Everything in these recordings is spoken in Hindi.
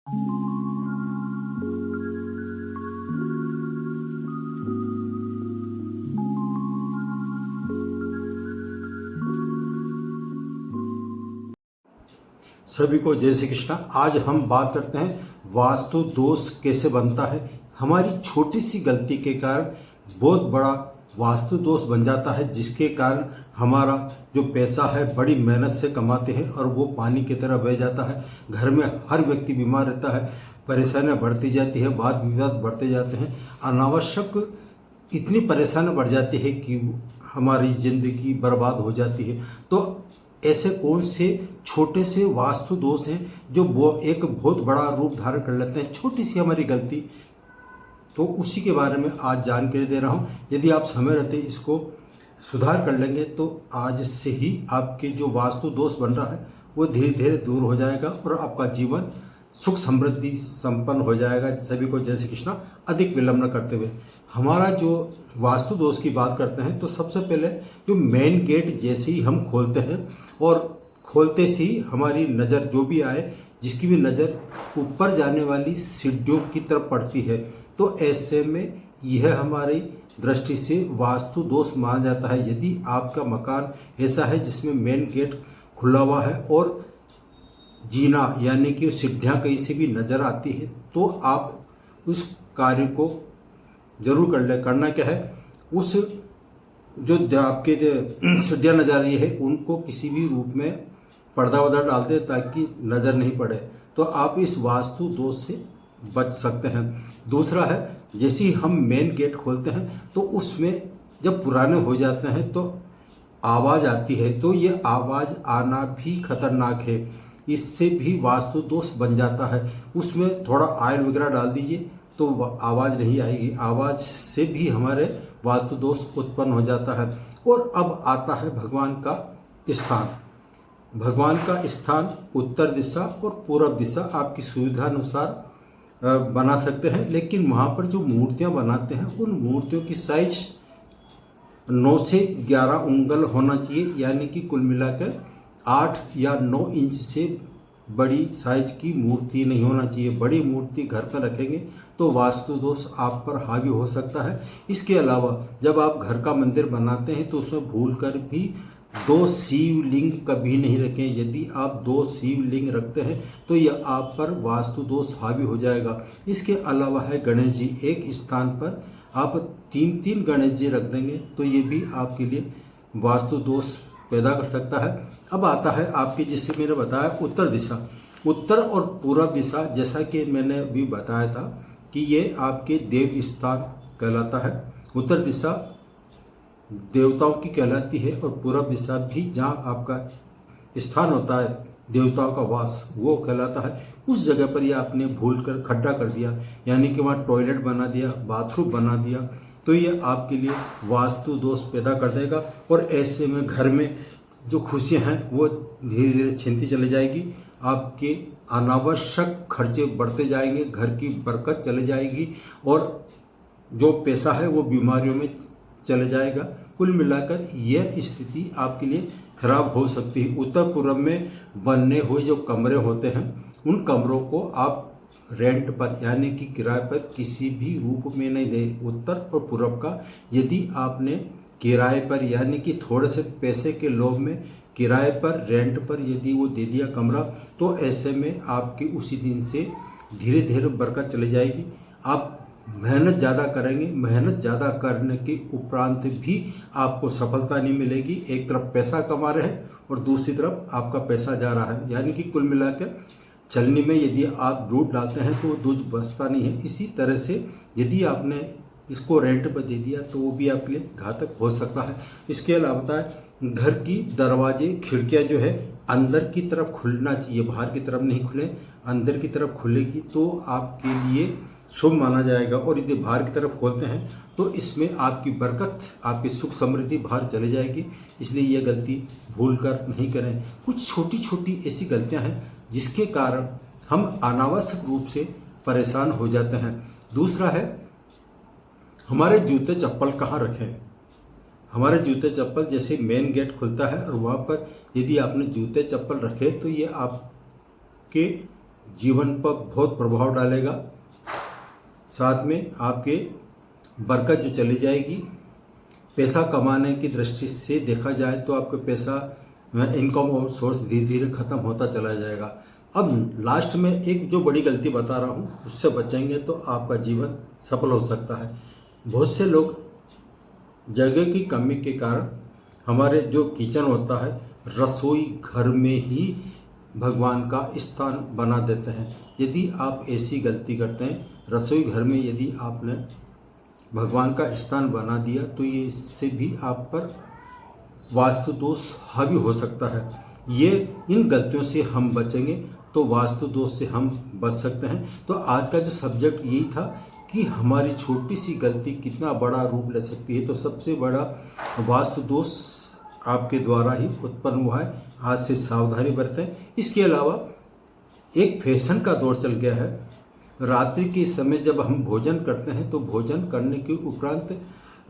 सभी को जय श्री कृष्णा। आज हम बात करते हैं वास्तु दोष कैसे बनता है। हमारी छोटी सी गलती के कारण बहुत बड़ा वास्तु दोष बन जाता है, जिसके कारण हमारा जो पैसा है बड़ी मेहनत से कमाते हैं और वो पानी की तरह बह जाता है। घर में हर व्यक्ति बीमार रहता है, परेशानियां बढ़ती जाती है, वाद विवाद बढ़ते जाते हैं, अनावश्यक इतनी परेशानी बढ़ जाती है कि हमारी ज़िंदगी बर्बाद हो जाती है। तो ऐसे कौन से छोटे से वास्तु दोष हैं जो वो एक बहुत बड़ा रूप धारण कर लेते हैं, छोटी सी हमारी गलती। तो उसी के बारे में आज जानकारी दे रहा हूँ। यदि आप समय रहते इसको सुधार कर लेंगे तो आज से ही आपके जो वास्तु दोष बन रहा है वो धीरे धीरे दूर हो जाएगा और आपका जीवन सुख समृद्धि संपन्न हो जाएगा। सभी को जय श्री कृष्णा। अधिक विलंब न करते हुए हमारा जो वास्तु दोष की बात करते हैं तो सबसे पहले जो मेन गेट जैसे ही हम खोलते हैं और खोलते से ही हमारी नज़र जो भी आए, जिसकी भी नज़र ऊपर जाने वाली सीढ़ियों की तरफ पड़ती है, तो ऐसे में यह हमारी दृष्टि से वास्तु दोष माना जाता है। यदि आपका मकान ऐसा है जिसमें मेन गेट खुला हुआ है और जीना यानी कि सीढ़ियाँ कहीं से भी नज़र आती है, तो आप उस कार्य को जरूर कर ले। करना क्या है, उस जो आपके सीढ़ियाँ नज़र आ रही है उनको किसी भी रूप में पर्दा वर्दा डाल दें ताकि नज़र नहीं पड़े, तो आप इस वास्तु दोष से बच सकते हैं। दूसरा है, जैसे ही हम मेन गेट खोलते हैं तो उसमें जब पुराने हो जाते हैं तो आवाज़ आती है, तो ये आवाज़ आना भी खतरनाक है, इससे भी वास्तु दोष बन जाता है। उसमें थोड़ा ऑयल वगैरह डाल दीजिए तो आवाज़ नहीं आएगी, आवाज़ से भी हमारे वास्तु दोष उत्पन्न हो जाता है। और अब आता है भगवान का स्थान। भगवान का स्थान उत्तर दिशा और पूर्व दिशा आपकी सुविधा अनुसार बना सकते हैं, लेकिन वहाँ पर जो मूर्तियाँ बनाते हैं उन मूर्तियों की साइज 9 से 11 उंगल होना चाहिए, यानी कि कुल मिलाकर 8 या 9 इंच से बड़ी साइज की मूर्ति नहीं होना चाहिए। बड़ी मूर्ति घर पर रखेंगे तो वास्तु दोष आप पर हावी हो सकता है। इसके अलावा जब आप घर का मंदिर बनाते हैं तो उसमें भूलकर भी 2 शिवलिंग कभी नहीं रखें। यदि आप 2 शिवलिंग रखते हैं तो यह आप पर वास्तु दोष हावी हो जाएगा। इसके अलावा है गणेश जी, एक स्थान पर आप 3-3 गणेश जी रख देंगे तो ये भी आपके लिए वास्तु दोष पैदा कर सकता है। अब आता है आपके, जिससे मैंने बताया उत्तर दिशा। उत्तर और पूर्व दिशा, जैसा कि मैंने अभी बताया था कि ये आपके देव स्थान कहलाता है। उत्तर दिशा देवताओं की कहलाती है और पूर्व दिशा भी जहाँ आपका स्थान होता है देवताओं का वास, वो कहलाता है। उस जगह पर ये आपने भूल कर खड्डा कर दिया, यानी कि वहाँ टॉयलेट बना दिया, बाथरूम बना दिया, तो ये आपके लिए वास्तु दोष पैदा कर देगा। और ऐसे में घर में जो खुशियां हैं वो धीरे धीरे छिनती चली जाएगी। आपके अनावश्यक खर्चे बढ़ते जाएंगे, घर की बरकत चली जाएगी और जो पैसा है वो बीमारियों में चले जाएगा। कुल मिलाकर यह स्थिति आपके लिए खराब हो सकती है। उत्तर पूर्व में बनने हुए जो कमरे होते हैं उन कमरों को आप रेंट पर यानी कि किराए पर किसी भी रूप में नहीं दें। उत्तर और पूर्व का यदि आपने किराए पर यानी कि थोड़े से पैसे के लोभ में किराए पर रेंट पर यदि वो दे दिया कमरा, तो ऐसे में आपकी उसी दिन से धीरे धीरे बरकत चली जाएगी। आप मेहनत ज़्यादा करेंगे, मेहनत ज़्यादा करने के उपरांत भी आपको सफलता नहीं मिलेगी। एक तरफ पैसा कमा रहे हैं और दूसरी तरफ आपका पैसा जा रहा है, यानी कि कुल मिलाकर चलने में यदि आप दूध डालते हैं तो दूध बचता नहीं है। इसी तरह से यदि आपने इसको रेंट पर दे दिया तो वो भी आपके लिए घातक हो सकता है। इसके अलावा घर की दरवाजे खिड़कियां जो है अंदर की तरफ खुलना चाहिए, बाहर की तरफ नहीं खुले, अंदर की तरफ खुलेगी तो आपके लिए शुभ माना जाएगा। और यदि बाहर की तरफ खोलते हैं तो इसमें आपकी बरकत, आपकी सुख समृद्धि बाहर चली जाएगी। इसलिए यह गलती भूल कर नहीं करें। कुछ छोटी छोटी ऐसी गलतियां हैं जिसके कारण हम अनावश्यक रूप से परेशान हो जाते हैं। दूसरा है, हमारे जूते चप्पल कहाँ रखें। हमारे जूते चप्पल जैसे मेन गेट खुलता है और वहाँ पर यदि आपने जूते चप्पल रखे तो ये आपके जीवन पर बहुत प्रभाव डालेगा। साथ में आपके बरकत जो चली जाएगी। पैसा कमाने की दृष्टि से देखा जाए तो आपका पैसा इनकम और सोर्स धीरे धीरे ख़त्म होता चला जाएगा। अब लास्ट में एक जो बड़ी गलती बता रहा हूँ, उससे बचेंगे तो आपका जीवन सफल हो सकता है। बहुत से लोग जगह की कमी के कारण हमारे जो किचन होता है, रसोई घर में ही भगवान का स्थान बना देते हैं। यदि आप ऐसी गलती करते हैं, रसोई घर में यदि आपने भगवान का स्थान बना दिया, तो ये इससे भी आप पर वास्तु दोष हावी हो सकता है। ये इन गलतियों से हम बचेंगे तो वास्तु दोष से हम बच सकते हैं। तो आज का जो सब्जेक्ट यही था कि हमारी छोटी सी गलती कितना बड़ा रूप ले सकती है। तो सबसे बड़ा वास्तु दोष आपके द्वारा ही उत्पन्न हुआ है। आज से सावधानी बरतें। इसके अलावा एक फैशन का दौर चल गया है। रात्रि के समय जब हम भोजन करते हैं तो भोजन करने के उपरांत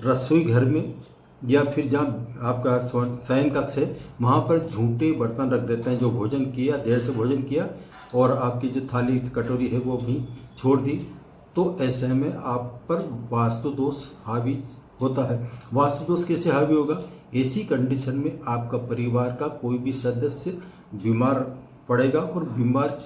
रसोई घर में या फिर जहाँ आपका शयन कक्ष है, वहाँ पर झूठे बर्तन रख देते हैं। जो भोजन किया, देर से भोजन किया और आपकी जो थाली कटोरी है वो भी छोड़ दी, तो ऐसे में आप पर वास्तु दोष हावी होता है। वास्तु दोष कैसे हावी होगा? ऐसी कंडीशन में आपका परिवार का कोई भी सदस्य बीमार पड़ेगा और बीमार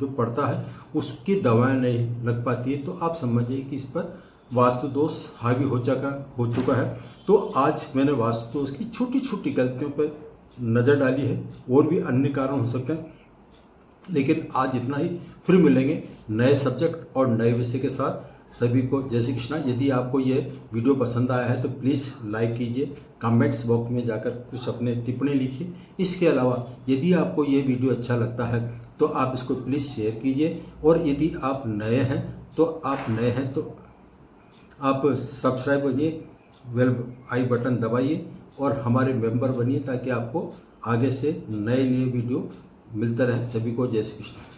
जो पड़ता है उसकी दवाएं नहीं लग पाती है, तो आप समझिए कि इस पर वास्तु दोष हावी हो चुका है। तो आज मैंने वास्तु दोष की छोटी छोटी गलतियों पर नज़र डाली है। और भी अन्य कारण हो सकते हैं, लेकिन आज इतना ही। फिर मिलेंगे नए सब्जेक्ट और नए विषय के साथ। सभी को जय श्री कृष्णा। यदि आपको ये वीडियो पसंद आया है तो प्लीज़ लाइक कीजिए, कमेंट्स बॉक्स में जाकर कुछ अपने टिप्पणी लिखिए। इसके अलावा यदि आपको ये वीडियो अच्छा लगता है तो आप इसको प्लीज़ शेयर कीजिए। और यदि आप नए हैं तो आप सब्सक्राइब करिए, बेल आई बटन दबाइए और हमारे मेंबर बनिए, ताकि आपको आगे से नए वीडियो मिलते रहें। सभी को जय श्री कृष्ण।